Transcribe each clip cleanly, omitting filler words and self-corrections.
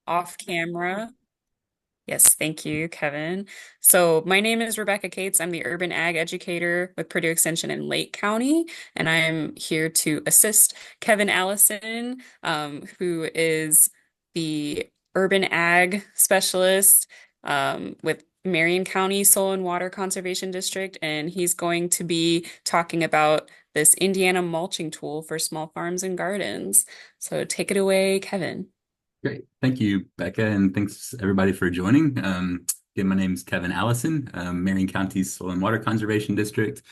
off camera. Yes, thank you, Kevin. So, my name is Rebecca Cates. I'm the urban ag educator with Purdue Extension in Lake County, and I'm here to assist Kevin Allison, who is the urban ag specialist with Marion County Soil and Water Conservation District, and he's going to be talking about this Indiana mulching tool for small farms and gardens. So, take it away, Kevin. Great. Thank you, Becca, and thanks everybody for joining. Again, my name is Kevin Allison, Marion County's Soil and Water Conservation District.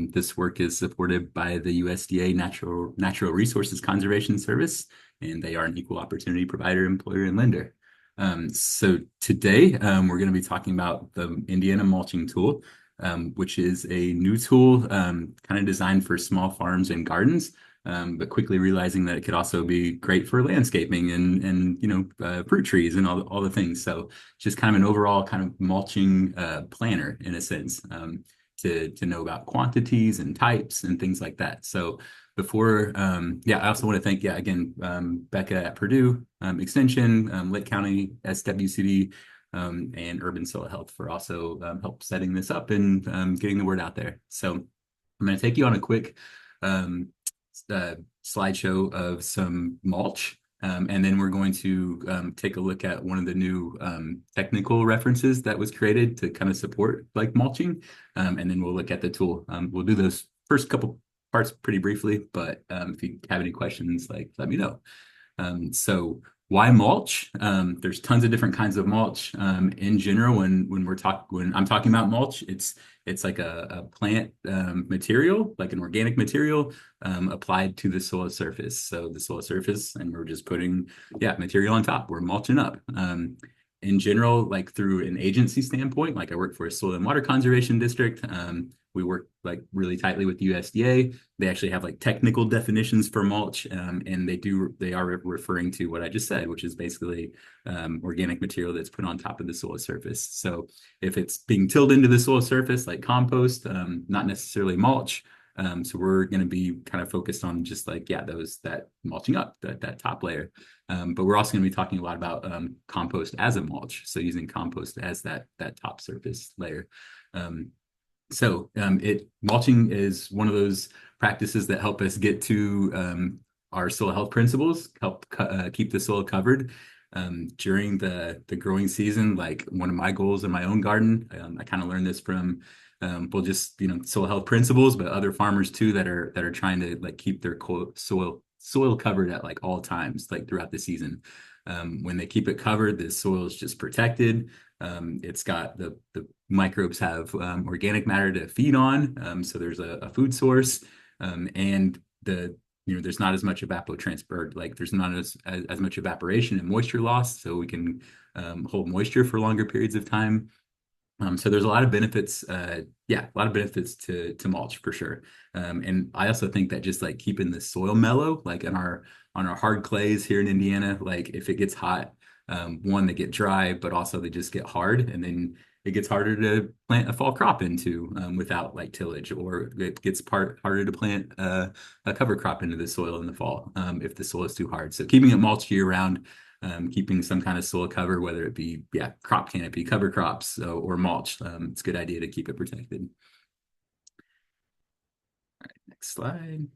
This work is supported by the USDA Natural Resources Conservation Service, and they are an equal opportunity provider, employer, and lender. So today, we're going to be talking about the Indiana Mulching Tool, which is a new tool kind of designed for small farms and gardens. But quickly realizing that it could also be great for landscaping and fruit trees and all the things. So just kind of an overall kind of mulching planner in a sense, to know about quantities and types and things like that. So before, I also want to thank, again, Becca at Purdue Extension, Lake County SWCD, and Urban Soil Health for also help setting this up and getting the word out there. So I'm going to take you on a quick slideshow of some mulch. And then we're going to take a look at one of the new technical references that was created to kind of support like mulching. And then we'll look at the tool. We'll do those first couple parts pretty briefly, but if you have any questions, like let me know. So why mulch? There's tons of different kinds of mulch. In general, when I'm talking about mulch, it's like a plant material, like an organic material applied to the soil surface. So the soil surface, and we're just putting material on top. We're mulching up. In general, like through an agency standpoint, like I work for a soil and water conservation district. We work like really tightly with USDA. They actually have like technical definitions for mulch, and they are referring to what I just said, which is basically organic material that's put on top of the soil surface. So if it's being tilled into the soil surface like compost, not necessarily mulch. So we're going to be kind of focused on just like that mulching up that top layer. But we're also going to be talking a lot about compost as a mulch. So using compost as that top surface layer. It mulching is one of those practices that help us get to our soil health principles, help keep the soil covered during the growing season. Like one of my goals in my own garden, I kind of learned this from just soil health principles, but other farmers too that are trying to like keep their soil covered at like all times, like throughout the season. When they keep it covered, the soil is just protected. It's got the microbes have organic matter to feed on, so there's a food source, and there's not as much evapotransport, like there's not as much evaporation and moisture loss, so we can hold moisture for longer periods of time. So there's a lot of benefits, a lot of benefits to mulch for sure. And I also think that just like keeping the soil mellow, like on our hard clays here in Indiana, like if it gets hot, one, they get dry, but also they just get hard, and then it gets harder to plant a fall crop into without like tillage, or it gets harder to plant a cover crop into the soil in the fall if the soil is too hard. So keeping it mulched year round, keeping some kind of soil cover, whether it be crop canopy, cover crops, or mulch. It's a good idea to keep it protected. Next slide.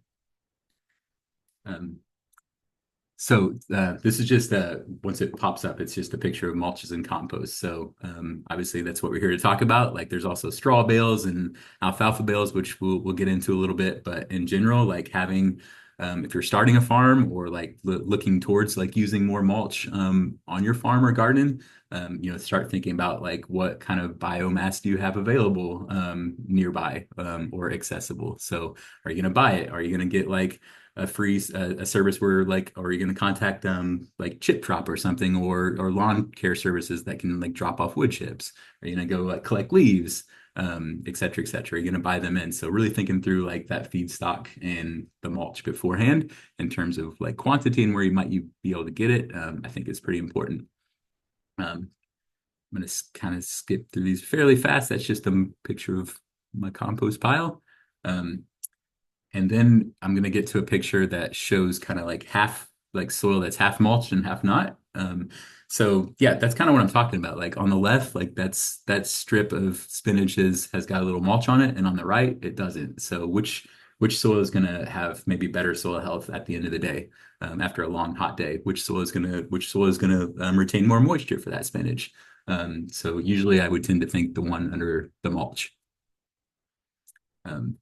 Um, this is just once it pops up, it's just a picture of mulches and compost. So obviously that's what we're here to talk about. Like there's also straw bales and alfalfa bales, which we'll get into a little bit. But in general, like having if you're starting a farm or like looking towards like using more mulch on your farm or garden, start thinking about like what kind of biomass do you have available nearby or accessible. So are you going to buy it? Are you going to get like a service where like, or are you going to contact like chip drop or something, or lawn care services that can like drop off wood chips? Are you going to go like collect leaves, et cetera, et cetera? You're going to buy them in. So really thinking through like that feedstock and the mulch beforehand in terms of like quantity and where you be able to get it, I think is pretty important. I'm going to kind of skip through these fairly fast. That's just a picture of my compost pile. And then I'm going to get to a picture that shows kind of like half like soil that's half mulched and half not. So yeah, that's kind of what I'm talking about. Like on the left, like that strip of spinach has got a little mulch on it, and on the right, it doesn't. So which soil is going to have maybe better soil health at the end of the day, after a long hot day? Which soil is gonna retain more moisture for that spinach? So usually I would tend to think the one under the mulch. Um,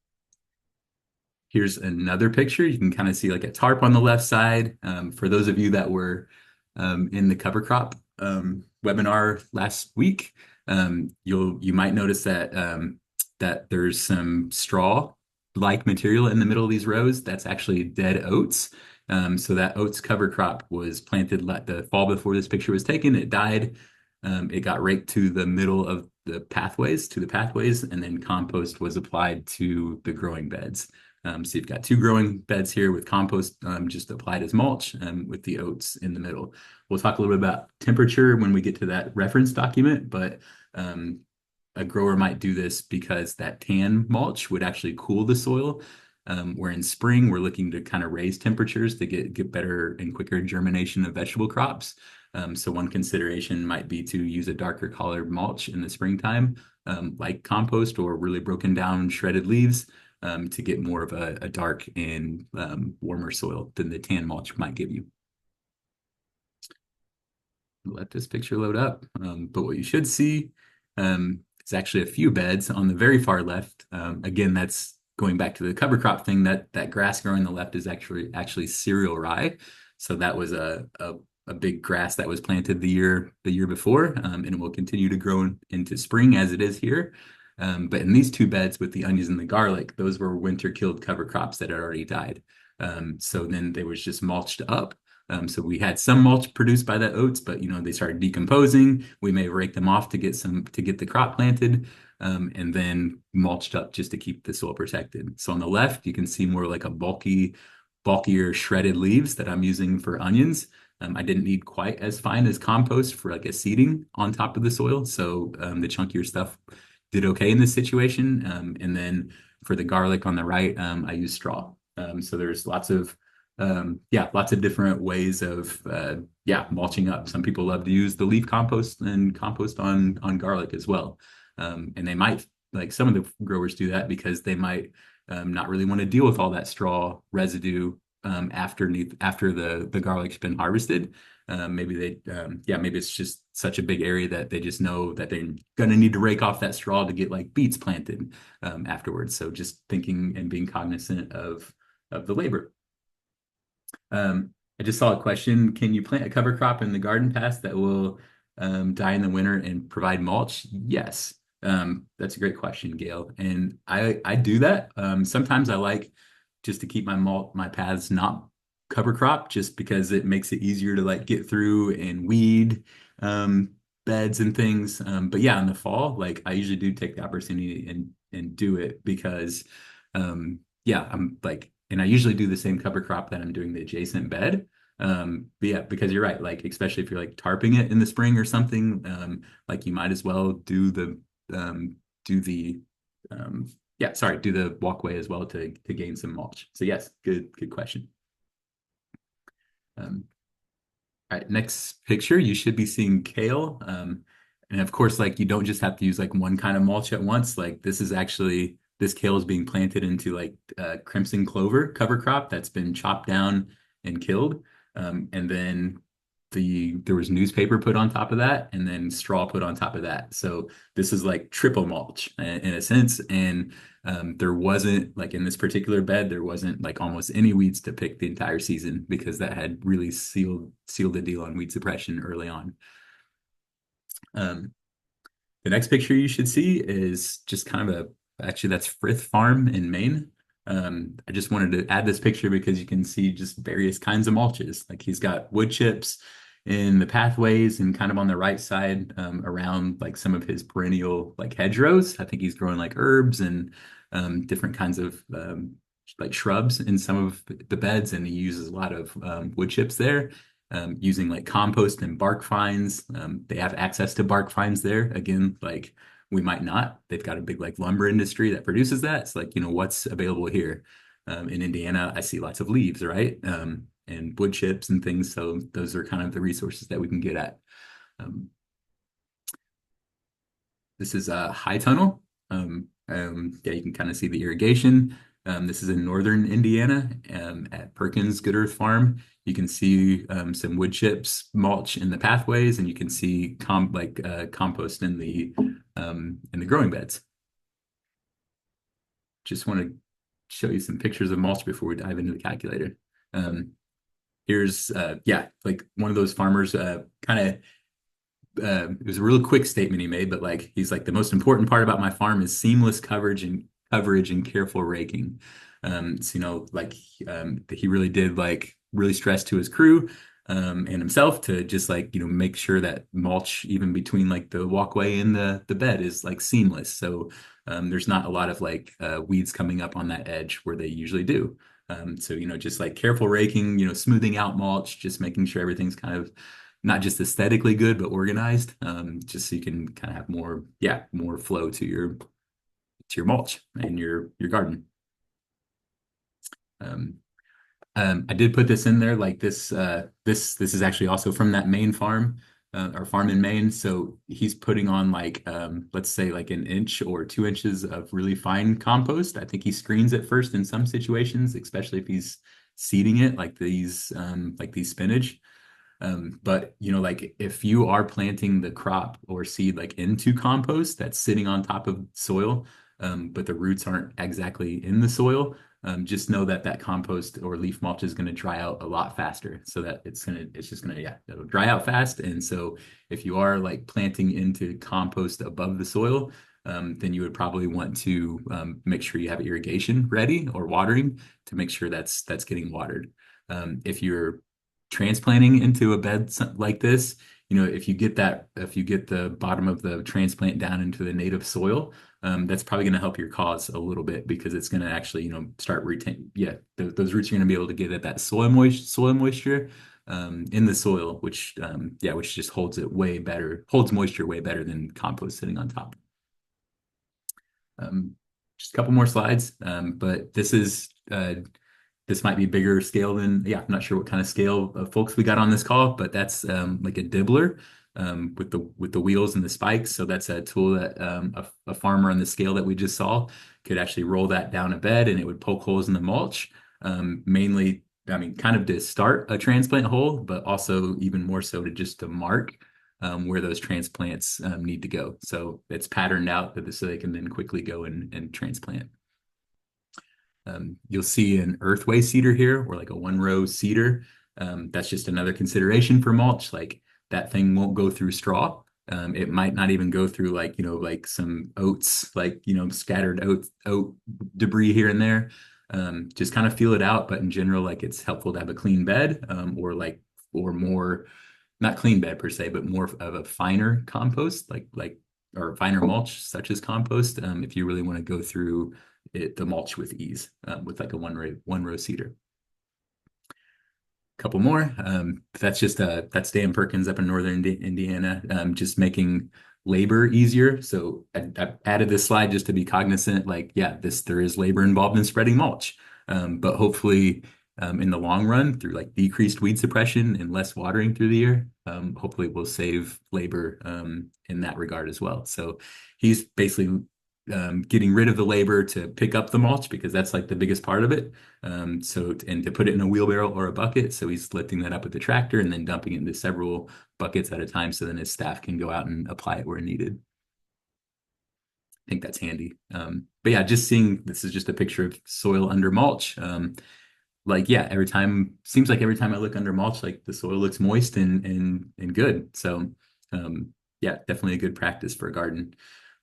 Here's another picture. You can kind of see like a tarp on the left side. For those of you that were in the cover crop webinar last week, you might notice that there's some straw-like material in the middle of these rows. That's actually dead oats. So that oats cover crop was planted the fall before this picture was taken. It died. It got raked to the middle of the pathways, and then compost was applied to the growing beds. So you've got two growing beds here with compost just applied as mulch, with the oats in the middle. We'll talk a little bit about temperature when we get to that reference document, but um, a grower might do this because that tan mulch would actually cool the soil. Where in spring, we're looking to kind of raise temperatures to get better and quicker germination of vegetable crops. So one consideration might be to use a darker colored mulch in the springtime, like compost or really broken down shredded leaves, to get more of a dark and warmer soil than the tan mulch might give you. Let this picture load up. But what you should see is actually a few beds on the very far left. Again, that's going back to the cover crop thing. That grass growing on the left is actually cereal rye. So that was a big grass that was planted the year before, and it will continue to grow into spring as it is here. But in these two beds with the onions and the garlic, those were winter killed cover crops that had already died. So then they was just mulched up. So we had some mulch produced by the oats, but they started decomposing. We may rake them off to get the crop planted, and then mulched up just to keep the soil protected. So on the left, you can see more like a bulkier shredded leaves that I'm using for onions. I didn't need quite as fine as compost for like a seeding on top of the soil, so the chunkier stuff did okay in this situation. And then for the garlic on the right, I used straw. So there's lots of different ways of mulching up. Some people love to use the leaf compost and compost on garlic as well. And they might, like some of the growers do that because they might not really want to deal with all that straw residue after the garlic's been harvested. Maybe it's just such a big area that they just know that they're gonna need to rake off that straw to get like beets planted afterwards. So just thinking and being cognizant of the labor. I just saw a question. Can you plant a cover crop in the garden patch that will die in the winter and provide mulch? Yes. That's a great question, Gail. And I do that. Sometimes I like just to keep my paths not cover crop just because it makes it easier to like get through and weed um, beds and things. But yeah, in the fall, like I usually do take the opportunity and do it because I'm like, and I usually do the same cover crop that I'm doing the adjacent bed. But yeah, because you're right, like especially if you're like tarping it in the spring or something, like you might as well um, do the do the walkway as well to gain some mulch. So yes, good question. Um, all right, next picture, you should be seeing kale. And of course, like you don't just have to use like one kind of mulch at once. Like this kale is being planted into like crimson clover cover crop that's been chopped down and killed. And then there was newspaper put on top of that and then straw put on top of that. So this is like triple mulch in a sense. And there wasn't like in this particular bed, there wasn't like almost any weeds to pick the entire season because that had really sealed the deal on weed suppression early on. Um, the next picture you should see is just kind of actually that's Frith Farm in Maine. I just wanted to add this picture because you can see just various kinds of mulches. Like he's got wood chips in the pathways and kind of on the right side around like some of his perennial like hedgerows. I think he's growing like herbs and different kinds of like shrubs in some of the beds, and he uses a lot of wood chips there using like compost and bark fines. They have access to bark fines there. Again, like we might not. They've got a big like lumber industry that produces that. It's like, what's available here. In Indiana, I see lots of leaves, right? and wood chips and things. So those are kind of the resources that we can get at. Um, this is a high tunnel. Yeah, you can kind of see the irrigation. This is in northern Indiana at Perkins Good Earth Farm. You can see some wood chips mulch in the pathways, and you can see compost in the growing beds. Just want to show you some pictures of mulch before we dive into the calculator. Um, here's yeah, like one of those farmers kind of it was a real quick statement he made, but like he's like the most important part about my farm is seamless coverage and careful raking. So like he really did like really stress to his crew and himself to just like make sure that mulch even between like the walkway and the bed is like seamless. So there's not a lot of like weeds coming up on that edge where they usually do. So just like careful raking, smoothing out mulch, just making sure everything's kind of not just aesthetically good, but organized, just so you can kind of have more, yeah, more flow to your mulch and your garden. Um, I did put this in there, like this is actually also from that Maine farm, or farm in Maine. So he's putting on like let's say like an inch or 2 inches of really fine compost. I think he screens it first in some situations, especially if he's seeding it like these spinach. But like if you are planting the crop or seed like into compost that's sitting on top of soil, but the roots aren't exactly in the soil, just know that that compost or leaf mulch is going to dry out a lot faster. So that it's just gonna, yeah, it'll dry out fast. And so if you are like planting into compost above the soil, then you would probably want to make sure you have irrigation ready or watering to make sure that's getting watered. If you're transplanting into a bed like this, if you get the bottom of the transplant down into the native soil, that's probably going to help your cause a little bit because it's going to actually, start retain. Yeah, those roots are going to be able to get at that soil moisture in the soil, which yeah, which just holds moisture way better than compost sitting on top. Um, just a couple more slides, but this might be bigger scale than, yeah, I'm not sure what kind of scale of folks we got on this call, but that's like a dibbler with the wheels and the spikes. So that's a tool that a farmer on the scale that we just saw could actually roll that down a bed and it would poke holes in the mulch. Mainly, I mean, kind of to start a transplant hole, but also even more so to mark where those transplants need to go. So it's patterned out so they can then quickly go and transplant. You'll see an earthway seeder here or like a one row seeder. That's just another consideration for mulch. Like that thing won't go through straw. It might not even go through like, like some oats, like, scattered oat debris here and there. Just kind of feel it out. But in general, like it's helpful to have a clean bed or more, not clean bed per se, but more of a finer compost, or finer mulch, such as compost, if you really want to go through the mulch with ease, with like a one row seeder. Couple more. That's Dan Perkins up in northern Indiana, just making labor easier. So I added this slide just to be cognizant, like, yeah, there is labor involved in spreading mulch. But hopefully, in the long run, through like decreased weed suppression and less watering through the year, hopefully we'll save labor in that regard as well. So he's basically getting rid of the labor to pick up the mulch because that's like the biggest part of it. And to put it in a wheelbarrow or a bucket. So he's lifting that up with the tractor and then dumping it into several buckets at a time. So then his staff can go out and apply it where needed. I think that's handy. But yeah, just seeing this is just a picture of soil under mulch. Like yeah, seems like every time I look under mulch, like the soil looks moist and good. So yeah, definitely a good practice for a garden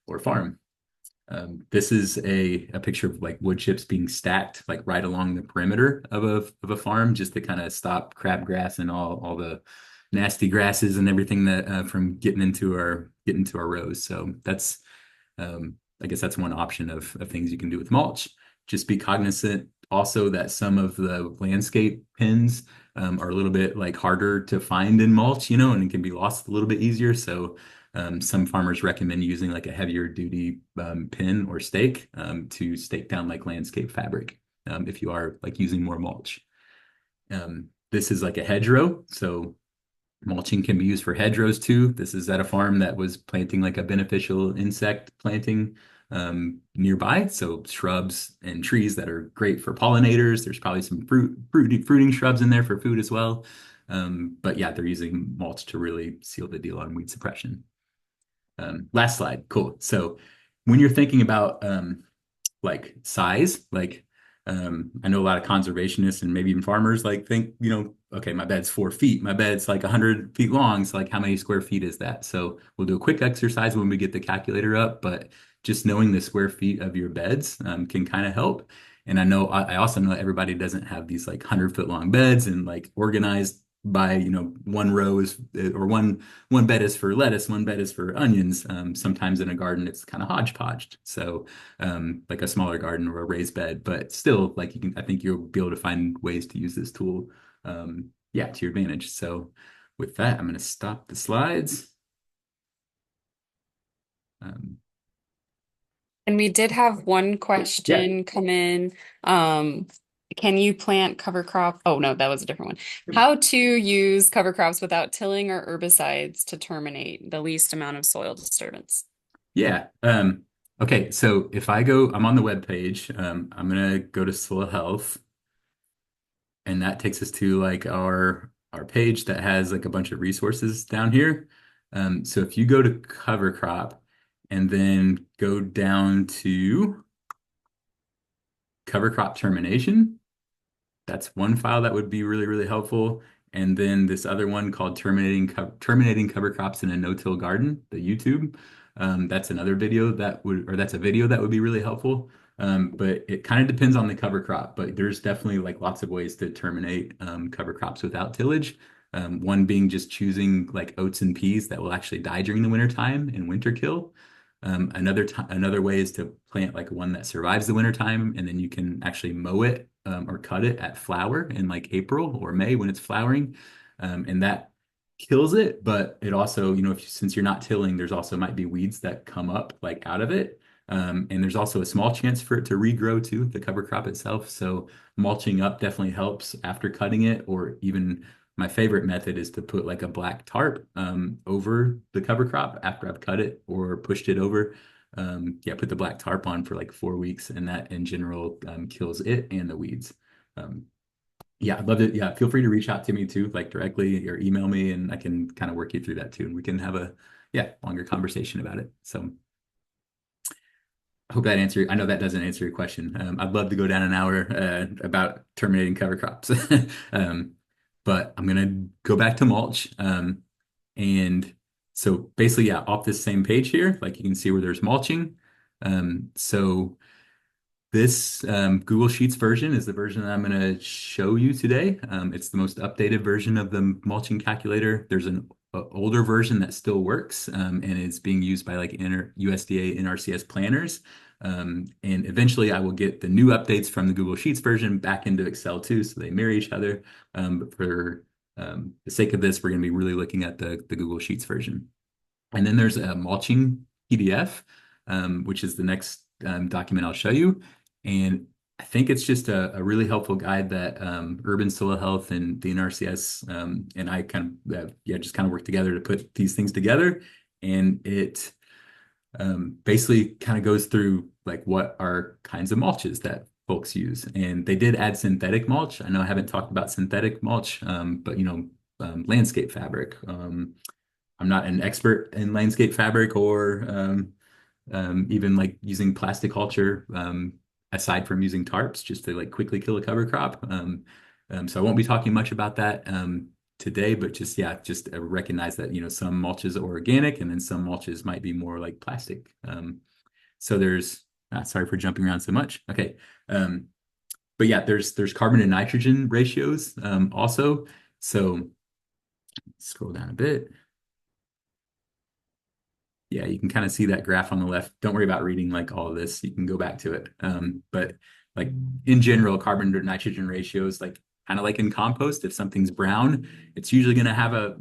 or farm. This is a picture of like wood chips being stacked like right along the perimeter of a farm just to kind of stop crabgrass and all the nasty grasses and everything that from getting into our rows. So that's I guess that's one option of things you can do with mulch. Just be cognizant also that some of the landscape pins are a little bit like harder to find in mulch, and it can be lost a little bit easier. So some farmers recommend using like a heavier duty pin or stake to stake down like landscape fabric if you are like using more mulch. this is like a hedgerow, so mulching can be used for hedgerows too. This is at a farm that was planting like a beneficial insect planting nearby. So shrubs and trees that are great for pollinators. There's probably some fruiting shrubs in there for food as well. But yeah, they're using mulch to really seal the deal on weed suppression. Last slide. Cool. So when you're thinking about like size, like I know a lot of conservationists and maybe even farmers like think, okay, my bed's 4 feet, my bed's like 100 feet long. So like how many square feet is that? So we'll do a quick exercise when we get the calculator up, but just knowing the square feet of your beds can kind of help. And I also know everybody doesn't have these like 100-foot long beds and like organized by, one row is or one bed is for lettuce, one bed is for onions. Sometimes in a garden, it's kind of hodgepodged. So like a smaller garden or a raised bed, but still, like I think you'll be able to find ways to use this tool, yeah, to your advantage. So with that, I'm going to stop the slides. Um, And we did have one yeah, question come in. Um, can you plant cover crop? Oh no, that was a different one. How to use cover crops without tilling or herbicides to terminate the least amount of soil disturbance? yeah. Okay, so I'm on the web page. I'm going to go to soil health. And that takes us to like our page that has like a bunch of resources down here. So if you go to cover crop and then go down to cover crop termination, that's one file that would be really, really helpful. And then this other one called terminating cover crops in a no-till garden, the YouTube. That's another video that's a video that would be really helpful. But it kind of depends on the cover crop, but there's definitely like lots of ways to terminate cover crops without tillage. One being just choosing like oats and peas that will actually die during the winter time and winter kill. Another way is to plant like one that survives the winter time, and then you can actually mow it or cut it at flower in like April or May when it's flowering, and that kills it. But it also, since you're not tilling, there's also might be weeds that come up like out of it, and there's also a small chance for it to regrow too, the cover crop itself. So mulching up definitely helps after cutting it, or even my favorite method is to put like a black tarp over the cover crop after I've cut it or pushed it over. Yeah, put the black tarp on for like 4 weeks, and that in general kills it and the weeds. Um, yeah, I'd love it. Yeah, feel free to reach out to me too, like directly or email me, and I can kind of work you through that too, and we can have a longer conversation about it. So I hope that answer. I know that doesn't answer your question. I'd love to go down an hour about terminating cover crops, um, but I'm gonna go back to mulch. And so basically, yeah, off this same page here, like you can see where there's mulching. So this Google Sheets version is the version that I'm going to show you today. It's the most updated version of the mulching calculator. There's an older version that still works, and it's being used by like USDA NRCS planners. And eventually I will get the new updates from the Google Sheets version back into Excel too, so they mirror each other. But for the sake of this, we're going to be really looking at the Google Sheets version. And then there's a mulching PDF, which is the next document I'll show you. And I think it's just a really helpful guide that Urban Soil Health and the NRCS and I kind of just kind of work together to put these things together. And it basically kind of goes through like what are kinds of mulches that folks use. And they did add synthetic mulch. I know I haven't talked about synthetic mulch, but landscape fabric. I'm not an expert in landscape fabric or even like using plastic culture aside from using tarps just to like quickly kill a cover crop. So I won't be talking much about that today, but just recognize that some mulches are organic and then some mulches might be more like plastic. So there's sorry for jumping around so much. Okay. But yeah, there's carbon and nitrogen ratios also. So scroll down a bit. Yeah, you can kind of see that graph on the left. Don't worry about reading like all of this. You can go back to it. But like in general, carbon to nitrogen ratios, like kind of like in compost, if something's brown, it's usually gonna have a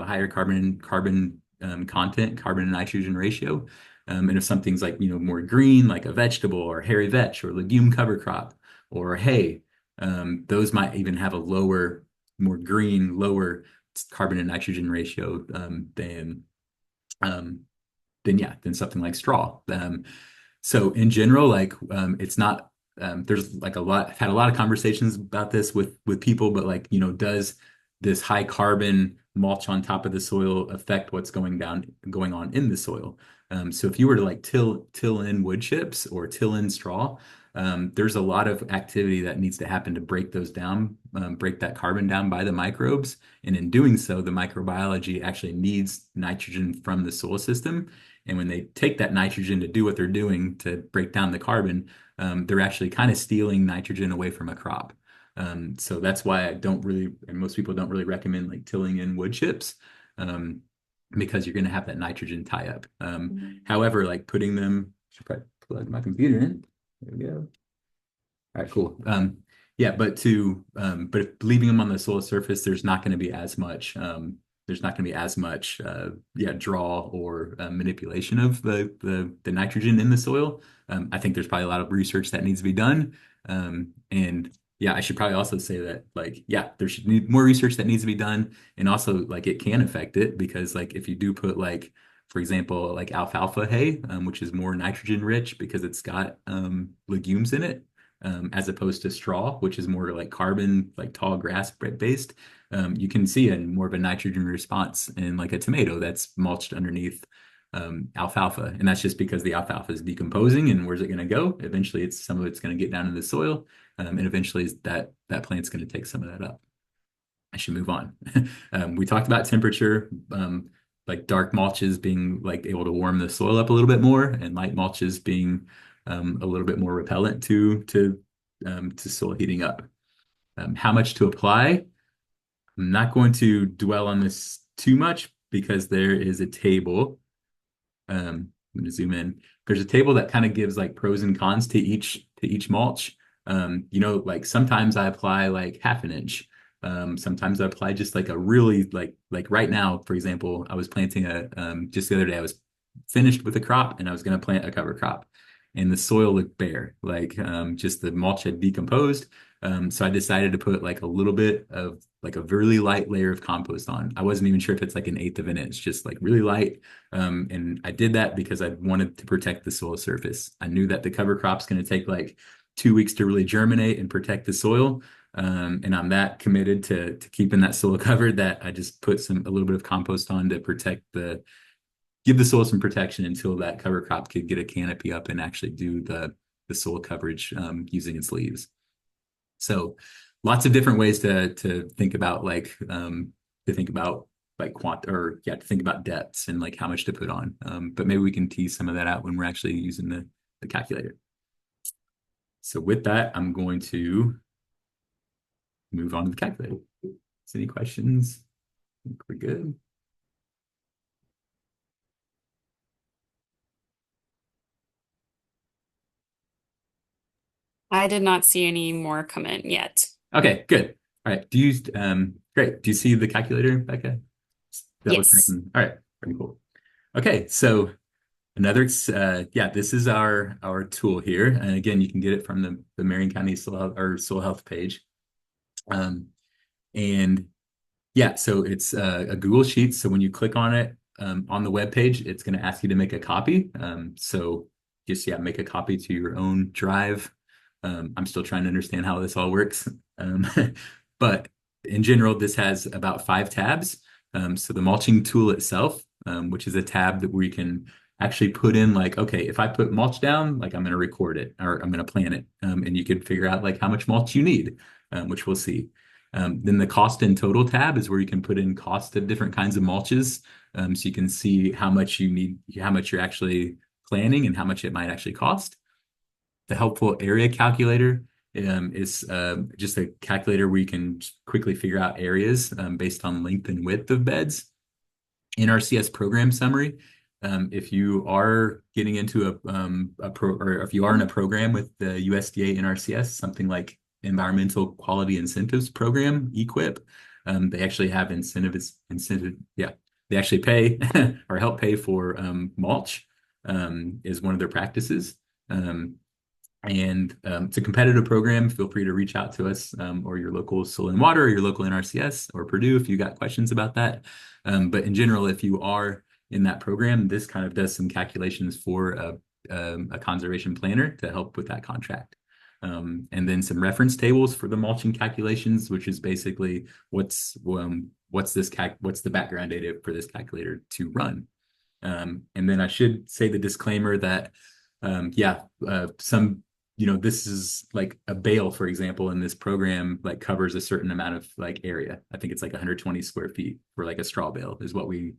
higher carbon content, carbon to nitrogen ratio. And if something's like more green, like a vegetable or hairy vetch or legume cover crop or hay, those might even have a lower more green, lower carbon and nitrogen ratio um, than something like straw. So in general, like it's not there's like a lot I've had a lot of conversations about this with people, but like, does this high carbon mulch on top of the soil affect what's going on in the soil? So if you were to like till in wood chips or till in straw, there's a lot of activity that needs to happen to break those down, break that carbon down by the microbes. And in doing so, the microbiology actually needs nitrogen from the soil system. And when they take that nitrogen to do what they're doing to break down the carbon, they're actually kind of stealing nitrogen away from a crop. So that's why I don't really, and most people don't really recommend like tilling in wood chips, um, because you're going to have that nitrogen tie up. However, like putting them, should probably plug my computer in. There we go. All right, cool. Yeah, but if leaving them on the soil surface, there's not going to be as much, yeah, draw or manipulation of the nitrogen in the soil. I think there's probably a lot of research that needs to be done. And yeah, I should probably also say that, like, yeah, there should need more research that needs to be done, and also like it can affect it because like if you do put like, for example, like alfalfa hay, which is more nitrogen rich because it's got legumes in it, as opposed to straw, which is more like carbon, like tall grass based. You can see a more of a nitrogen response in like a tomato that's mulched underneath alfalfa, and that's just because the alfalfa is decomposing. And where's it going to go? Eventually, it's some of it's going to get down in the soil, and eventually that plant's going to take some of that up. I should move on. We talked about temperature, like dark mulches being like able to warm the soil up a little bit more, and light mulches being a little bit more repellent to soil heating up. How much to apply? I'm not going to dwell on this too much because there is a table. I'm gonna zoom in. There's a table that kind of gives like pros and cons to each mulch. Like sometimes I apply like half an inch. Sometimes I apply just like a really like right now, for example, I was planting just the other day I was finished with a crop and I was gonna plant a cover crop. And the soil looked bare, like just the mulch had decomposed. So I decided to put like a little bit of like a really light layer of compost on. I wasn't even sure if it's like an eighth of an inch, just like really light. And I did that because I wanted to protect the soil surface. I knew that the cover crop's going to take like 2 weeks to really germinate and protect the soil. And I'm that committed to keeping that soil covered that I just put a little bit of compost on to give the soil some protection until that cover crop could get a canopy up and actually do the soil coverage using its leaves. So lots of different ways to think about to think about like to think about depths and like how much to put on. But maybe we can tease some of that out when we're actually using the calculator. So with that, I'm going to move on to the calculator. Any questions? I think we're good. I did not see any more come in yet. Okay, good. All right. Great. Do you see the calculator, Becca? That was Yes. all right. Pretty cool. Okay, so yeah, this is our tool here, and again, you can get it from the Marion County Soil Health page. And yeah, so it's a Google Sheet. So when you click on it on the web page, it's going to ask you to make a copy. So just yeah, make a copy to your own drive. I'm still trying to understand how this all works, um, but in general, this has about 5 tabs. So the mulching tool itself, which is a tab that where you can actually put in like, okay, if I put mulch down, like I'm going to record it or I'm going to plan it, and you could figure out like how much mulch you need, which we'll see. Then the cost and total tab is where you can put in cost of different kinds of mulches. So you can see how much you need, how much you're actually planning and how much it might actually cost. The helpful area calculator is just a calculator where you can quickly figure out areas based on length and width of beds. NRCS program summary. If you are getting into or if you are in a program with the USDA NRCS, something like Environmental Quality Incentives Program, EQIP, they actually have yeah, they actually pay or help pay for mulch, is one of their practices. And it's a competitive program. Feel free to reach out to us or your local Soil and Water or your local NRCS or Purdue if you got questions about that. But in general, if you are in that program, this kind of does some calculations for a conservation planner to help with that contract. And then some reference tables for the mulching calculations, which is basically what's the background data for this calculator to run. And then I should say the disclaimer that, some, this is like a bale, for example, in this program, like covers a certain amount of like area. I think it's like 120 square feet for like a straw bale is what we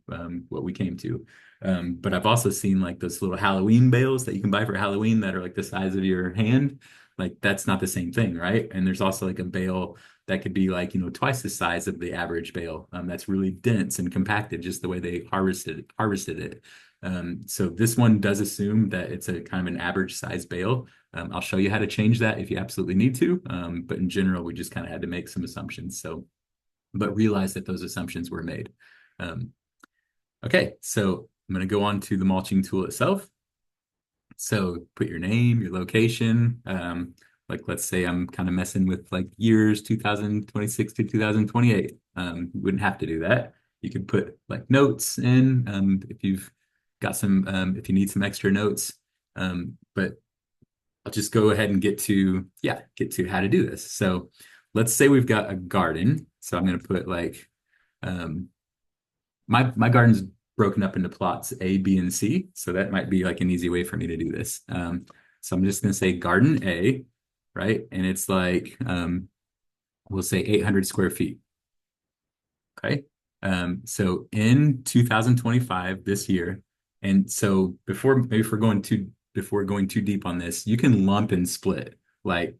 came to. But I've also seen like those little Halloween bales that you can buy for Halloween that are like the size of your hand. Like that's not the same thing, right? And there's also like a bale that could be like, twice the size of the average bale. That's really dense and compacted, just the way they harvested it. So this one does assume that it's a kind of an average size bale. I'll show you how to change that if you absolutely need to. But in general, we just kind of had to make some assumptions. So, but realize that those assumptions were made. Um, okay, so I'm going to go on to the mulching tool itself. So put your name, your location. Like let's say I'm kind of messing with like years 2026 to 2028. You wouldn't have to do that. You could put like notes in if you've got some if you need some extra notes. But I'll just go ahead and get to how to do this. So let's say we've got a garden. So I'm going to put like um, my garden's broken up into plots A, B, and C. So that might be like an easy way for me to do this. So I'm just going to say garden A, right? And it's like, we'll say 800 square feet. Okay. So in 2025, this year, and so before going too deep on this, you can lump and split like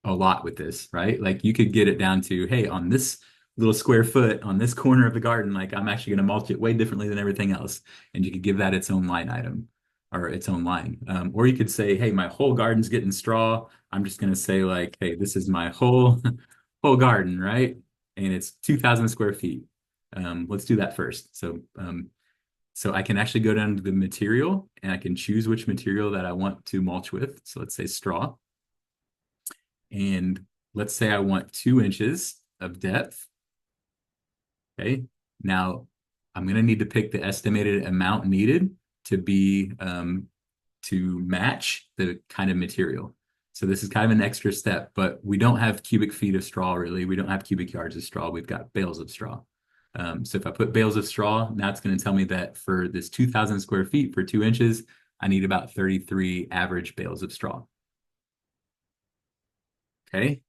a lot with this, right? Like you could get it down to, hey, on this little square foot on this corner of the garden, like I'm actually going to mulch it way differently than everything else. And you could give that its own line item or its own line. Or you could say, hey, my whole garden's getting straw. I'm just going to say like, hey, this is my whole whole garden, right? And it's 2,000 square feet. Let's do that first. So I can actually go down to the material and I can choose which material that I want to mulch with. So let's say straw. And let's say I want 2 inches of depth. Okay. Now I'm going to need to pick the estimated amount needed to be to match the kind of material. So this is kind of an extra step, but we don't have cubic feet of straw really. We don't have cubic yards of straw. We've got bales of straw. So if I put bales of straw, now it's going to tell me that for this 2,000 square feet for 2 inches, I need about 33 average bales of straw. Okay.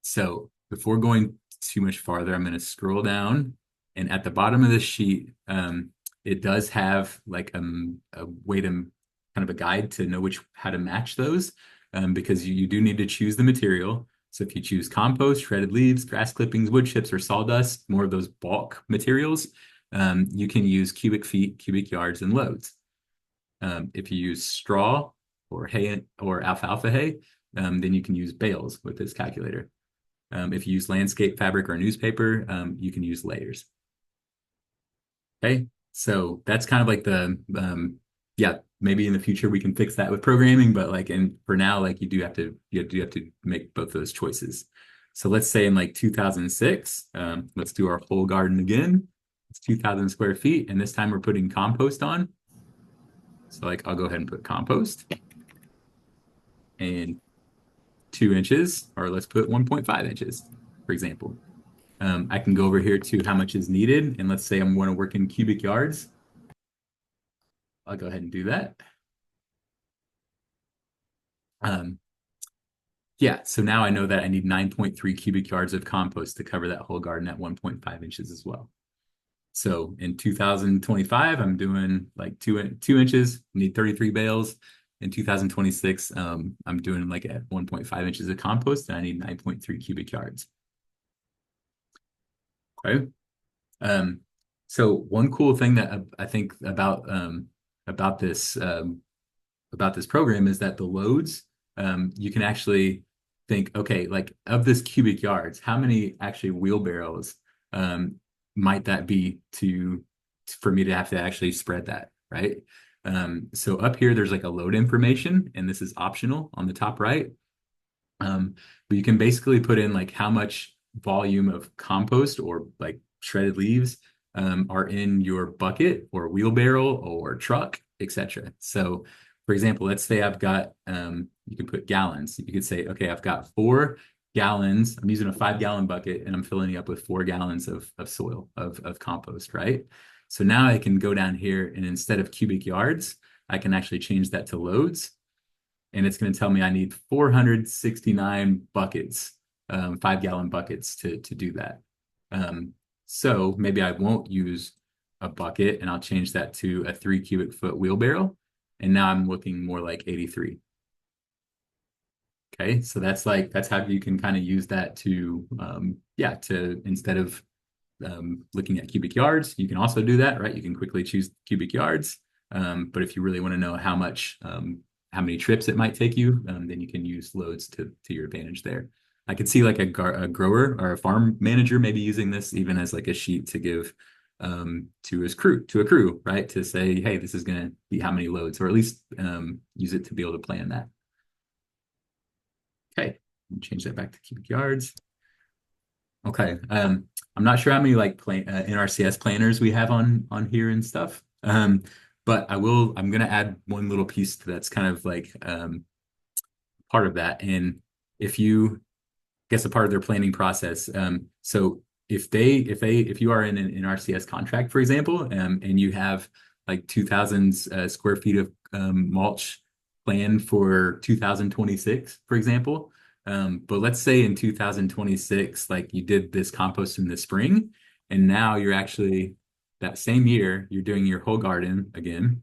So before going too much farther, I'm going to scroll down, and at the bottom of this sheet, it does have like a way to kind of a guide to know how to match those, because you do need to choose the material. So if you choose compost, shredded leaves, grass clippings, wood chips, or sawdust, more of those bulk materials, you can use cubic feet, cubic yards, and loads. If you use straw or hay or alfalfa hay, then you can use bales with this calculator. If you use landscape fabric or newspaper, you can use layers. Okay, so that's kind of like yeah, maybe in the future we can fix that with programming, but like, and for now, like you do have to make both those choices. So let's say in like 2006, let's do our whole garden again. It's 2,000 square feet, and this time we're putting compost on. So like, I'll go ahead and put compost and 2 inches, or let's put 1.5 inches, for example. I can go over here to how much is needed, and let's say I'm going to work in cubic yards. I'll go ahead and do that. Um, yeah, so now I know that I need 9.3 cubic yards of compost to cover that whole garden at 1.5 inches as well. So in 2025, I'm doing like 2 inches, need 33 bales. In 2026, I'm doing like at 1.5 inches of compost, and I need 9.3 cubic yards. Okay. So one cool thing that I think about this about this program is that the loads, you can actually think, okay, like of this cubic yards, how many actually wheelbarrows might that be for me to have to actually spread that, right? So up here, there's like a load information, and this is optional on the top right. Um, but you can basically put in like how much volume of compost or like shredded leaves are in your bucket or wheelbarrow or truck, etc. So, for example, let's say I've got, you can put gallons. You could say, okay, I've got 4 gallons. I'm using a 5 gallon bucket and I'm filling it up with 4 gallons of soil, of compost, right? So now I can go down here and instead of cubic yards, I can actually change that to loads and it's going to tell me I need 469 buckets, 5 gallon buckets to do that. So maybe I won't use a bucket and I'll change that to a 3 cubic foot wheelbarrow. And now I'm looking more like 83. Okay, so that's how you can kind of use that to yeah, to instead of looking at cubic yards, you can also do that, right? You can quickly choose cubic yards. But if you really want to know how many trips it might take you, then you can use loads to your advantage there. I could see like a grower or a farm manager maybe using this even as like a sheet to give to a crew, right? To say, hey, this is going to be how many loads, or at least use it to be able to plan that. Okay, change that back to cubic yards. Okay. I'm not sure how many like NRCS planners we have on here and stuff. But I'm gonna add one little piece that's kind of like part of that. And if you guess a part of their planning process, so if you are in an NRCS contract, for example, and you have like 2,000 square feet of mulch planned for 2026, for example. But let's say in 2026, like you did this compost in the spring, and now you're actually that same year, you're doing your whole garden again.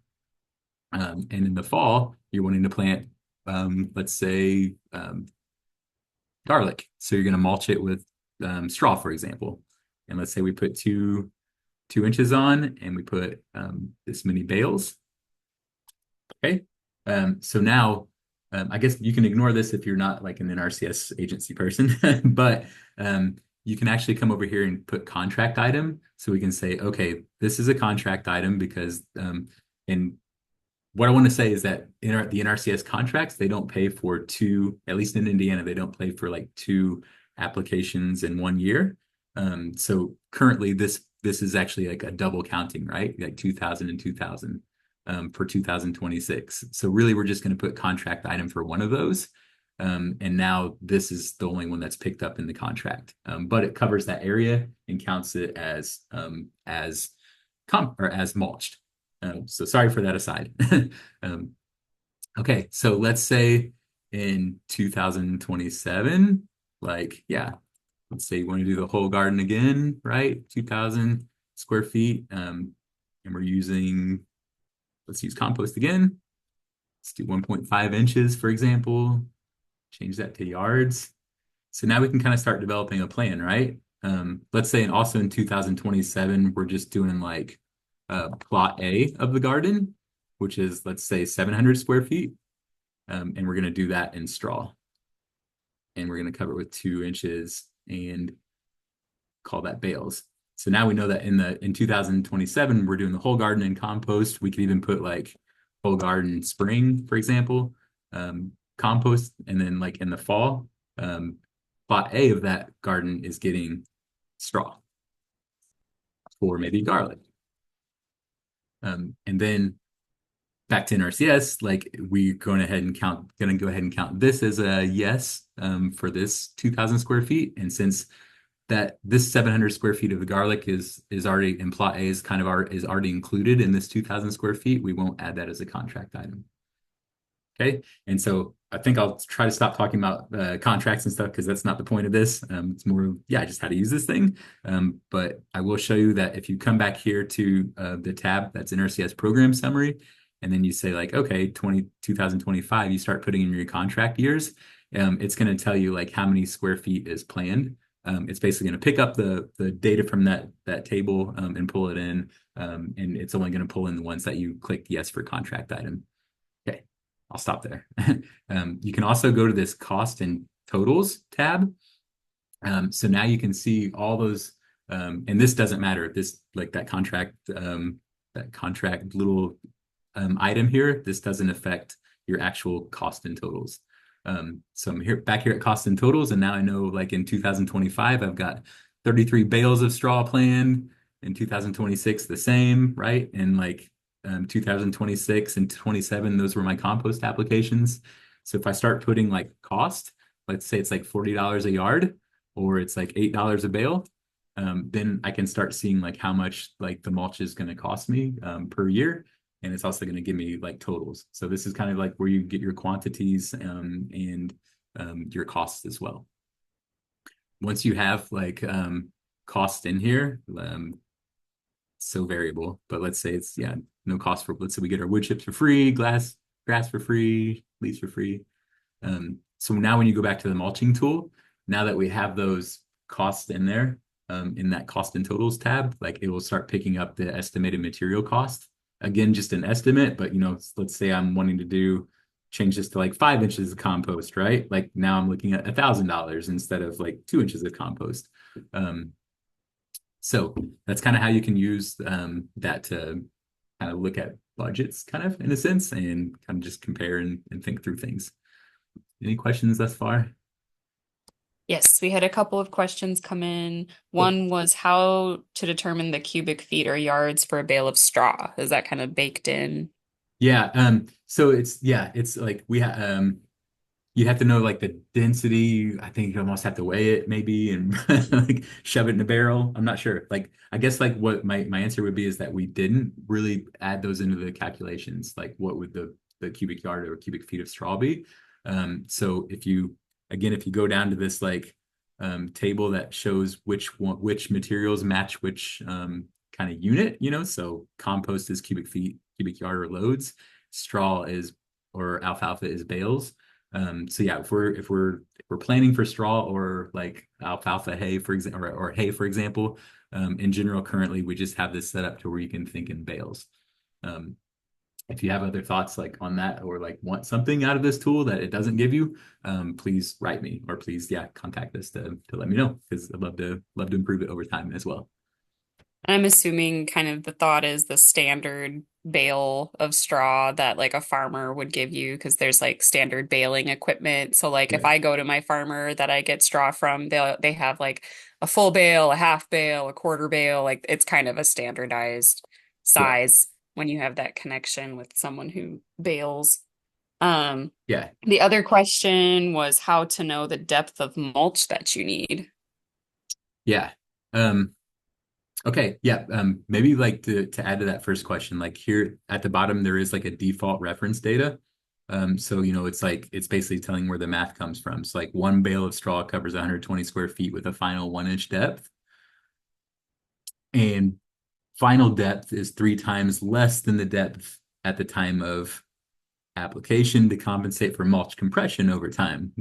And in the fall, you're wanting to plant, let's say, garlic. So you're going to mulch it with straw, for example. And let's say we put 2 inches on, and we put this many bales. Okay. So now, I guess you can ignore this if you're not like an NRCS agency person, but you can actually come over here and put contract item. So we can say, okay, this is a contract item because, and what I want to say is that in the NRCS contracts, they don't pay for two, at least in Indiana, they don't pay for like 2 applications in one year. So currently this is actually like a double counting, right? Like 2,000 and 2,000 for 2026. So really, we're just going to put contract item for one of those. And now this is the only one that's picked up in the contract. But it covers that area and counts it as comp or as mulched. So sorry for that aside. Um, okay, so let's say in 2027, like, yeah, let's say you want to do the whole garden again, right? 2,000 square feet. And we're using, let's use compost again. Let's do 1.5 inches, for example. Change that to yards. So now we can kind of start developing a plan, right? Let's say, and also in 2027, we're just doing like plot A of the garden, which is, let's say, 700 square feet. And we're going to do that in straw. And we're going to cover it with 2 inches and call that bales. So now we know that in 2027, we're doing the whole garden in compost. We could even put like whole garden spring, for example, compost. And then like in the fall, plot A of that garden is getting straw for maybe garlic. And then back to NRCS, like we're going to go ahead and count this as a yes for this 2,000 square feet. And since that this 700 square feet of the garlic is already in plot A is already included in this 2,000 square feet, we won't add that as a contract item. Okay. And so I think I'll try to stop talking about contracts and stuff because that's not the point of this. It's more of, yeah, just how to use this thing. But I will show you that if you come back here to the tab that's NRCS program summary, and then you say like, okay, 2025, you start putting in your contract years, it's going to tell you like how many square feet is planned. It's basically going to pick up the data from that table and pull it in. And it's only going to pull in the ones that you clicked yes for contract item. Okay. I'll stop there. You can also go to this cost and totals tab. So now you can see all those, and this doesn't matter. This like that contract little item here, this doesn't affect your actual cost and totals. So I'm back here at cost and totals, and now I know like in 2025, I've got 33 bales of straw planned. In 2026, the same, right? And like 2026 and 27, those were my compost applications. So if I start putting like cost, let's say it's like $40 a yard, or it's like $8 a bale, then I can start seeing like how much like the mulch is going to cost me per year. And it's also going to give me like totals. So this is kind of like where you get your quantities and your costs as well. Once you have like cost in here, so variable, but let's say it's, yeah, no cost for, let's say we get our wood chips for free, grass for free, leaves for free. So now when you go back to the mulching tool, now that we have those costs in there, in that cost and totals tab, like it will start picking up the estimated material cost. Again, just an estimate, but you know, let's say I'm wanting to change this to like 5 inches of compost, right? Like now I'm looking at $1,000 instead of like 2 inches of compost. So that's kind of how you can use that to kind of look at budgets, kind of in a sense, and kind of just compare and think through things. Any questions thus far? Yes, we had a couple of questions come in. Cool. One was how to determine the cubic feet or yards for a bale of straw. Is that kind of baked in? Yeah. So it's like you have to know like the density. I think you almost have to weigh it maybe and like shove it in a barrel. I'm not sure. Like I guess like what my answer would be is that we didn't really add those into the calculations. Like what would the cubic yard or cubic feet of straw be? So if you go down to this like table that shows which materials match which kind of unit, you know, so compost is cubic feet, cubic yard or loads, straw is or alfalfa is bales. So yeah, if we're planning for straw or like alfalfa hay for example or hay for example, in general currently we just have this set up to where you can think in bales. Um, if you have other thoughts like on that or like want something out of this tool that it doesn't give you, please write me or please contact us to let me know because I'd love to improve it over time as well. I'm assuming kind of the thought is the standard bale of straw that like a farmer would give you because there's like standard baling equipment. So like if Right. I go to my farmer that I get straw from, they have like a full bale, a half bale, a quarter bale. Like it's kind of a standardized Yeah. size when you have that connection with someone who bales. Um, Yeah. the other question was how to know the depth of mulch that you need. Yeah. Um, Okay, yeah. Maybe like to add to that first question, like here at the bottom there is like a default reference data. So you know it's like it's basically telling where the math comes from. So like one bale of straw covers 120 square feet with a final 1 inch depth, and final depth is 3 times less than the depth at the time of application to compensate for mulch compression over time.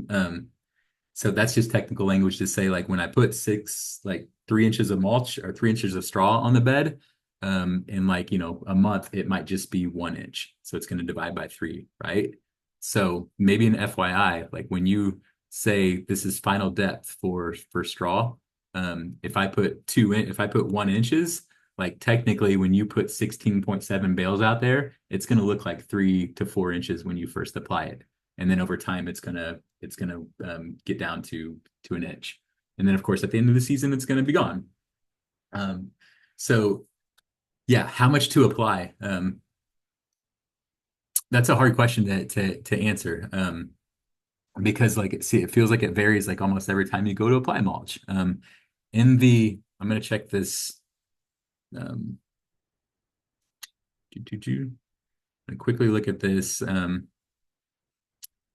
So that's just technical language to say like when I put 3 inches of mulch or 3 inches of straw on the bed, in like, you know, a month, it might just be 1 inch. So it's going to divide by three, right? So maybe an FYI, like when you say this is final depth for straw, if I put 1 inches, like technically when you put 16.7 bales out there, it's going to look like 3 to 4 inches when you first apply it. And then over time, it's gonna get down to an inch, and then of course at the end of the season, it's gonna be gone. Um, so yeah, how much to apply? That's a hard question to answer because like it feels like it varies like almost every time you go to apply mulch. I'm gonna check this. Um, and quickly look at this.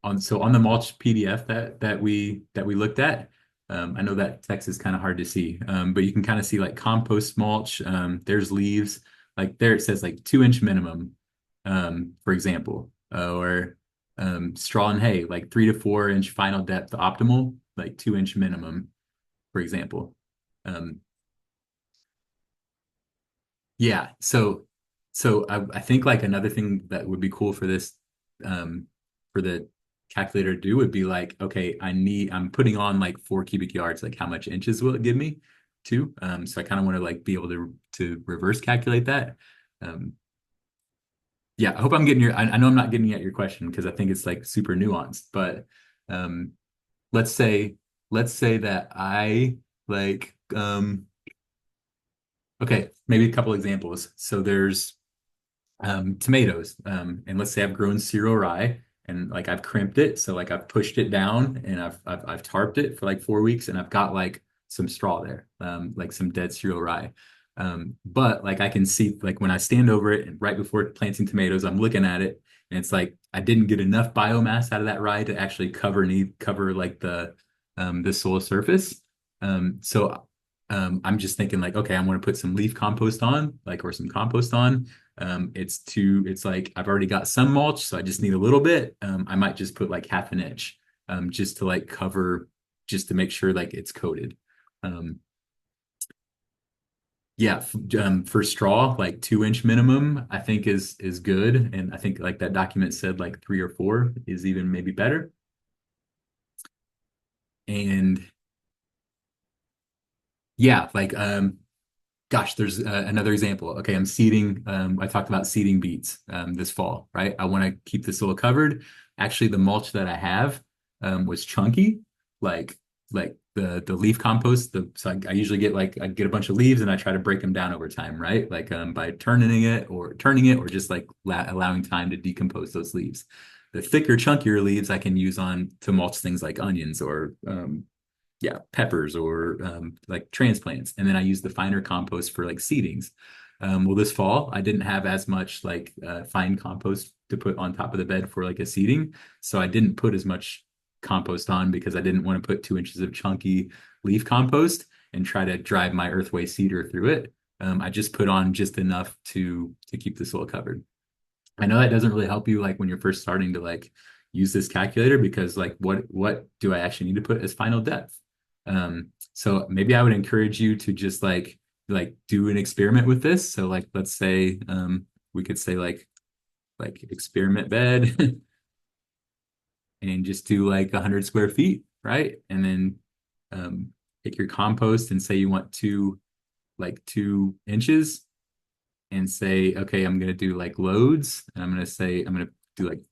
On the mulch PDF that we looked at, I know that text is kind of hard to see, but you can kind of see like compost mulch. There's leaves, like there it says like 2 inch minimum, for example, or straw and hay, like 3 to 4 inch final depth optimal, like 2 inch minimum, for example. Um, Yeah, so I think like another thing that would be cool for this for the calculator to do would be like, okay, I'm putting on like 4 cubic yards, like how much inches will it give me too? So I kind of want to like be able to reverse calculate that. Um Yeah, I hope I'm getting I know I'm not getting at your question because I think it's like super nuanced, but um, let's say, let's say that I like, okay, maybe a couple examples. So there's tomatoes. And let's say I've grown cereal rye and like I've crimped it. So like I've pushed it down and I've tarped it for like 4 weeks and I've got like some straw there, like some dead cereal rye. But like I can see like when I stand over it and right before planting tomatoes, I'm looking at it and it's like I didn't get enough biomass out of that rye to actually cover like the soil surface. I'm just thinking like, okay, I want to put some leaf compost on, like or some compost on. It's like I've already got some mulch, so I just need a little bit. I might just put like half an inch, just to like cover, just to make sure like it's coated. Um, yeah, for straw, like 2 inch minimum, I think is good, and I think like that document said like 3 or 4 is even maybe better. And yeah, like gosh, there's another example. Okay, I'm seeding. I talked about seeding beets this fall, right? I want to keep the soil covered. Actually, the mulch that I have was chunky, like the leaf compost. I usually get like I get a bunch of leaves and I try to break them down over time, right? Like by turning it or just like allowing time to decompose those leaves. The thicker, chunkier leaves I can use on to mulch things like onions or yeah, peppers or like transplants. And then I use the finer compost for like seedings. Well, this fall I didn't have as much like fine compost to put on top of the bed for like a seeding. So I didn't put as much compost on because I didn't want to put 2 inches of chunky leaf compost and try to drive my earthway seeder through it. I just put on just enough to keep the soil covered. I know that doesn't really help you like when you're first starting to like use this calculator because like what do I actually need to put as final depth? So maybe I would encourage you to just like do an experiment with this. So like let's say we could say like experiment bed and just do like 100 square feet, right? And then take your compost and say you want like 2 inches and say, okay, I'm gonna do like loads, and I'm gonna do like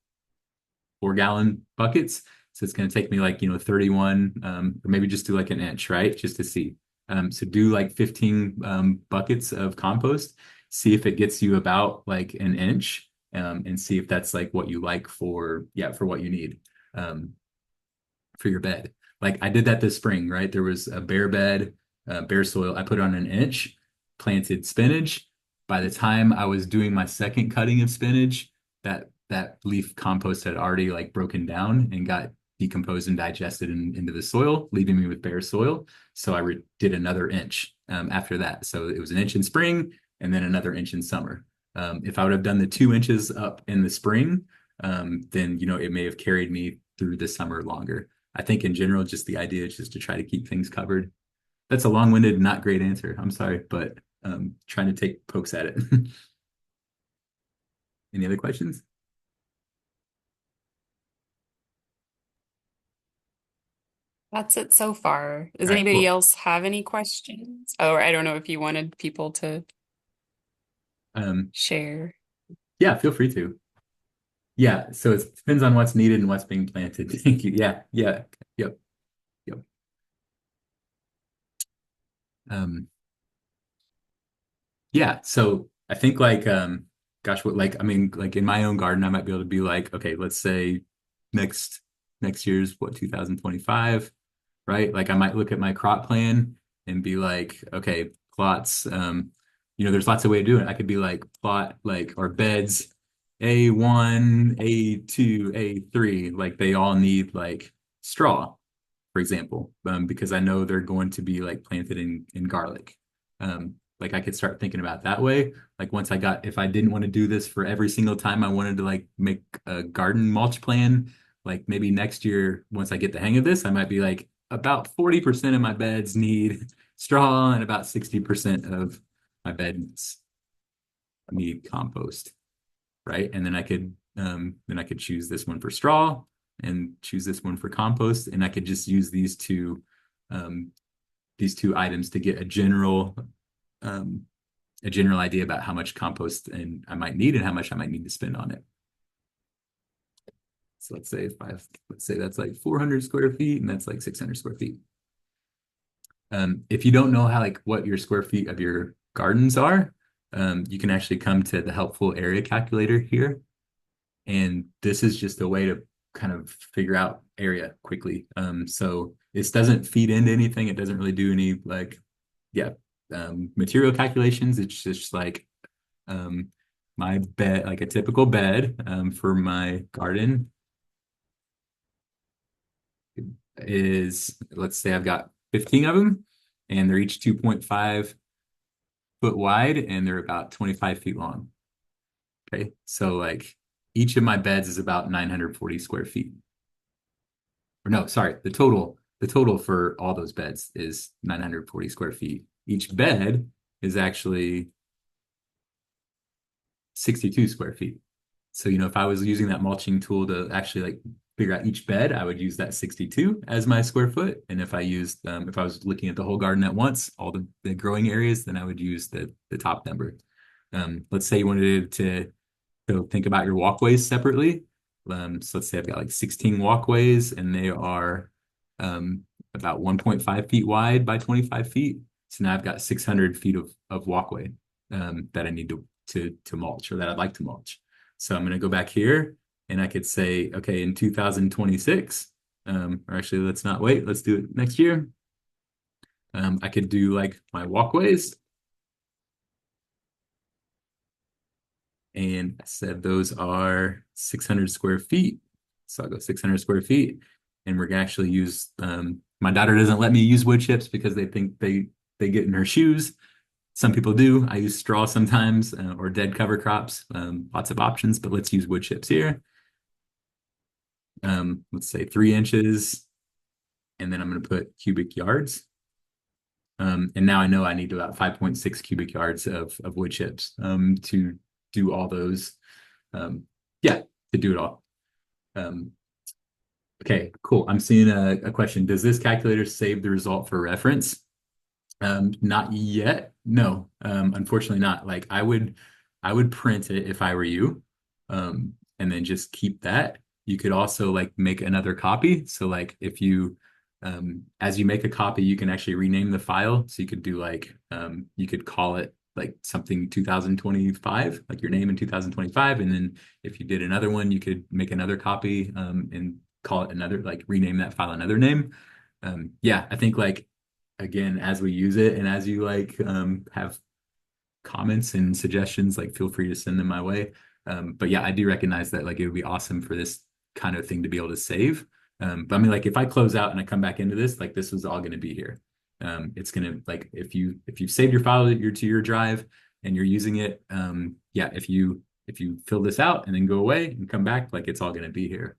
4 gallon buckets. So it's gonna take me like 31, or maybe just do like an inch, right? Just to see. So do like 15 buckets of compost, see if it gets you about like an inch, and see if that's like what you like for yeah, for what you need. Um, for your bed. Like I did that this spring, right? There was a bare bed, bare soil. I put on an inch, planted spinach. By the time I was doing my second cutting of spinach, that leaf compost had already like broken down and got decomposed and digested into the soil, leaving me with bare soil. So I did another inch after that. So it was an inch in spring and then another inch in summer. If I would have done the 2 inches up in the spring, then it may have carried me through the summer longer. I think in general, just the idea is just to try to keep things covered. That's a long-winded, not great answer. I'm sorry, but trying to take pokes at it. Any other questions? That's it so far. Does All right, anybody cool. else have any questions? Or I don't know if you wanted people to Um, share. yeah, feel free to. Yeah, so it depends on what's needed and what's being planted. Thank you. Yeah, yeah, yep, yep. Um, Yeah, so I think like gosh, what like I mean like in my own garden I might be able to be like, okay, let's say next next year's what 2025, right? Like I might look at my crop plan and be like, okay, plots there's lots of way to do it. I could be like plot like or beds A1, A2, A3, like they all need like straw, for example, because I know they're going to be like planted in garlic. Like I could start thinking about that way. Like once if I didn't want to do this for every single time I wanted to like make a garden mulch plan, like maybe next year, once I get the hang of this, I might be like about 40% of my beds need straw and about 60% of my beds need compost, right? And then I could choose this one for straw and choose this one for compost, and I could just use um, these two items to get a general um, a general idea about how much compost and I might need and how much I might need to spend on it. So let's say that's like 400 square feet and that's like 600 square feet. If you don't know how like what your square feet of your gardens are, you can actually come to the helpful area calculator here. And this is just a way to kind of figure out area quickly. So this doesn't feed into anything. It doesn't really do any like, yeah, material calculations. It's just like um, my bed, like a typical bed for my garden is, let's say I've got 15 of them and they're each 2.5 foot wide and they're about 25 feet long. Okay. So like each of my beds is about 940 square feet. Or no, sorry, the total for all those beds is 940 square feet. Each bed is actually 62 square feet. So, if I was using that mulching tool to actually like figure out each bed, I would use that 62 as my square foot. And if I was looking at the whole garden at once, all the growing areas, then I would use the top number. Let's say you wanted to so think about your walkways separately. So let's say I've got like 16 walkways and they are um, about 1.5 feet wide by 25 feet. So now I've got 600 feet of walkway that I need to mulch or that I'd like to mulch. So I'm going to go back here and I could say, okay, in 2026, or actually, let's not wait, let's do it next year. I could do like my walkways. And I said those are 600 square feet. So I'll go 600 square feet. And we're gonna actually use my daughter doesn't let me use wood chips because they think they get in her shoes. Some people do. I use straw sometimes or dead cover crops. Lots of options, but let's use wood chips here. Let's say 3 inches, and then I'm gonna put cubic yards. And now I know I need about 5.6 cubic yards of wood chips to do all those. Yeah, to do it all. Um, okay, cool. I'm seeing a question. Does this calculator save the result for reference? Not yet. No, unfortunately not. Like I would print it if I were you, and then just keep that. You could also like make another copy. So like if you, as you make a copy, you can actually rename the file. So you could do like, you could call it like something 2025, like your name in 2025. And then if you did another one, you could make another copy, and call it another, like rename that file another name. Yeah, I think like again, as we use it and as you like have comments and suggestions, like feel free to send them my way. But yeah, I do recognize that like it would be awesome for this kind of thing to be able to save. But I mean, like if I close out and I come back into this, like this is all going to be here. It's gonna like if you've saved your file to your drive and you're using it, yeah, if you fill this out and then go away and come back, like it's all going to be here.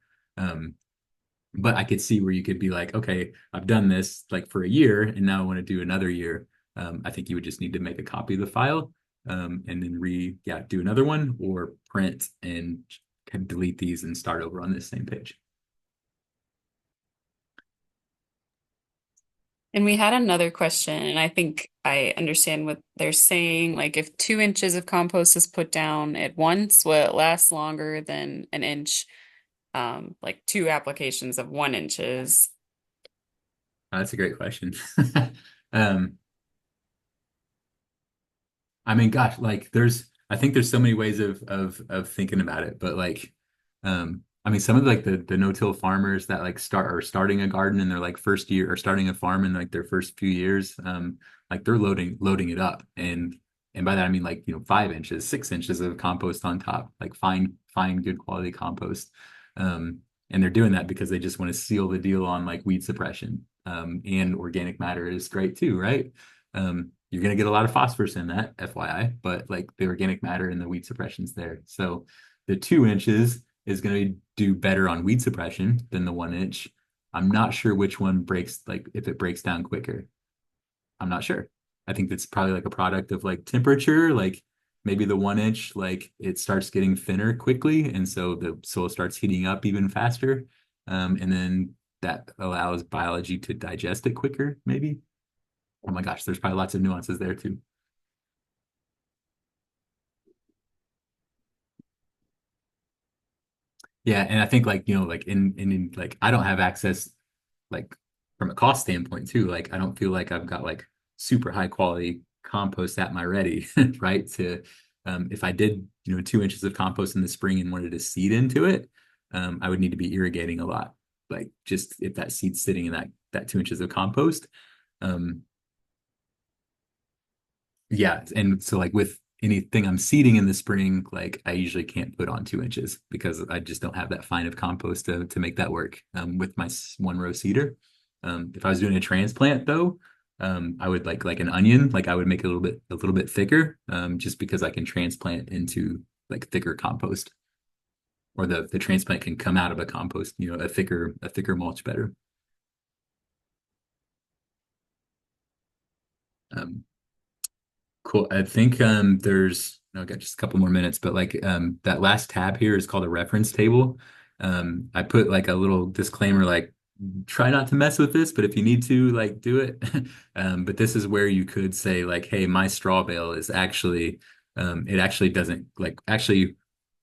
But I could see where you could be like, okay, I've done this like for a year and now I want to do another year. I think you would just need to make a copy of the file and then yeah, do another one or print and kind of delete these and start over on this same page. And we had another question, and I think I understand what they're saying. Like, if 2 inches of compost is put down at once, will it last longer than an inch? Like two applications of 1 inches. That's a great question. Um, I mean, gosh, like I think there's so many ways of thinking about it, but like, I mean, some of like the no-till farmers that like are starting a garden in their like first year or starting a farm in like their first few years, like they're loading it up, and by that I mean like 5 inches, 6 inches of compost on top, like fine good quality compost, and they're doing that because they just want to seal the deal on like weed suppression, and organic matter is great too, right? You're going to get a lot of phosphorus in that, FYI, but like the organic matter and the weed suppression's there. So the 2 inches is going to do better on weed suppression than the 1 inch. I'm not sure which one breaks, like if it breaks down quicker. I'm not sure. I think that's probably like a product of like temperature, like maybe the 1 inch, like it starts getting thinner quickly. And so the soil starts heating up even faster. And then that allows biology to digest it quicker, maybe. Oh my gosh, there's probably lots of nuances there too. Yeah, and I think like, like in like I don't have access like from a cost standpoint too. Like I don't feel like I've got like super high quality compost at my ready, right? To if I did, 2 inches of compost in the spring and wanted to seed into it, I would need to be irrigating a lot. Like just if that seed's sitting in that 2 inches of compost. Um, yeah, and so like with anything I'm seeding in the spring, like I usually can't put on 2 inches because I just don't have that fine of compost to make that work with my one row seeder. If I was doing a transplant though, I would like an onion, like I would make it a little bit thicker, just because I can transplant into like thicker compost, or the transplant can come out of a compost, a thicker mulch better. Um, Cool. I think I've got just a couple more minutes, but like that last tab here is called a reference table. I put like a little disclaimer like try not to mess with this, but if you need to, like do it. But this is where you could say like, hey, my straw bale is actually it actually doesn't like actually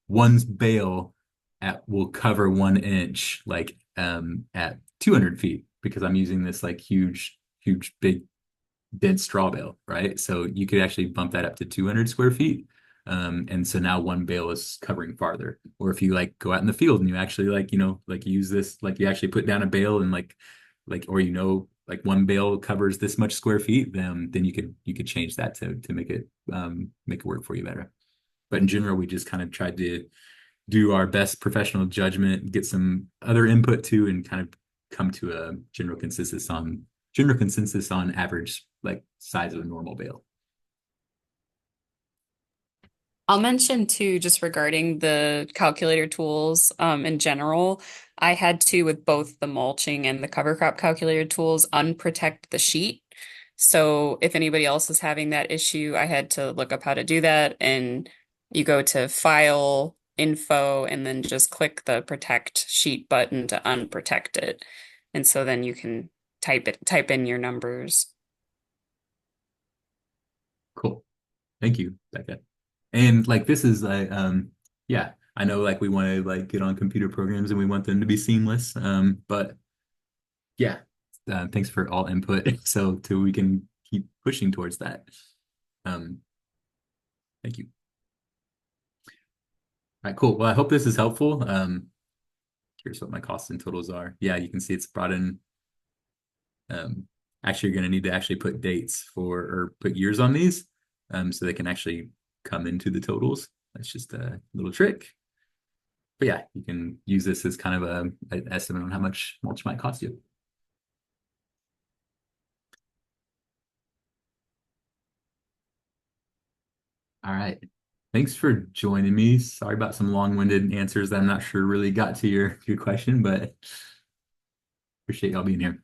one's bale at will cover 1 inch like at 200 feet because I'm using this like huge big dense straw bale, right? So you could actually bump that up to 200 square feet. And so now one bale is covering farther. Or if you like go out in the field and you actually like, like use this, like you actually put down a bale and like, or like one bale covers this much square feet, then you could change that to make it work for you better. But in general, we just kind of tried to do our best professional judgment, get some other input too, and kind of come to a general consensus on average like size of a normal bale. I'll mention too, just regarding the calculator tools, in general, I had to, with both the mulching and the cover crop calculator tools, unprotect the sheet. So if anybody else is having that issue, I had to look up how to do that. And you go to File, Info, and then just click the Protect Sheet button to unprotect it. And so then you can type in your numbers. Cool. Thank you, Becca. And like this is like yeah, I know like we want to like get on computer programs and we want them to be seamless. But yeah, thanks for all input so too we can keep pushing towards that. Um, thank you. All right, cool. Well, I hope this is helpful. Here's what my costs and totals are. Yeah, you can see it's brought in. Actually, you're going to need to actually put dates for or put years on these, so they can actually come into the totals. That's just a little trick. But yeah, you can use this as kind of an estimate on how much mulch might cost you. All right. Thanks for joining me. Sorry about some long-winded answers that I'm not sure really got to your question, but appreciate y'all being here.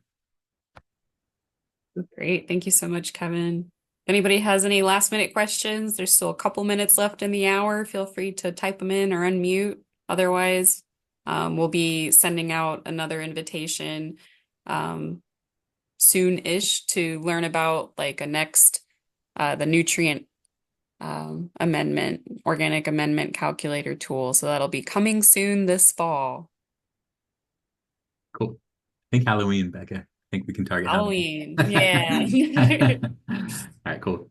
Great. Thank you so much, Kevin. If anybody has any last minute questions, there's still a couple minutes left in the hour. Feel free to type them in or unmute. Otherwise, we'll be sending out another invitation um, soon-ish to learn about like a next the nutrient organic amendment calculator tool. So that'll be coming soon this fall. Cool. I think Halloween, Becca. I think we can target Halloween. Halloween. Yeah. All right, cool.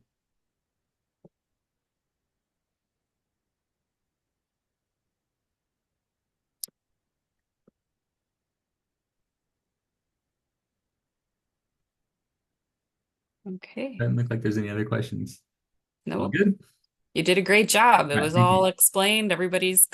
Okay. Doesn't look like there's any other questions. All Nope. good? You did a great job. It All right, was thank all you. explained. Everybody's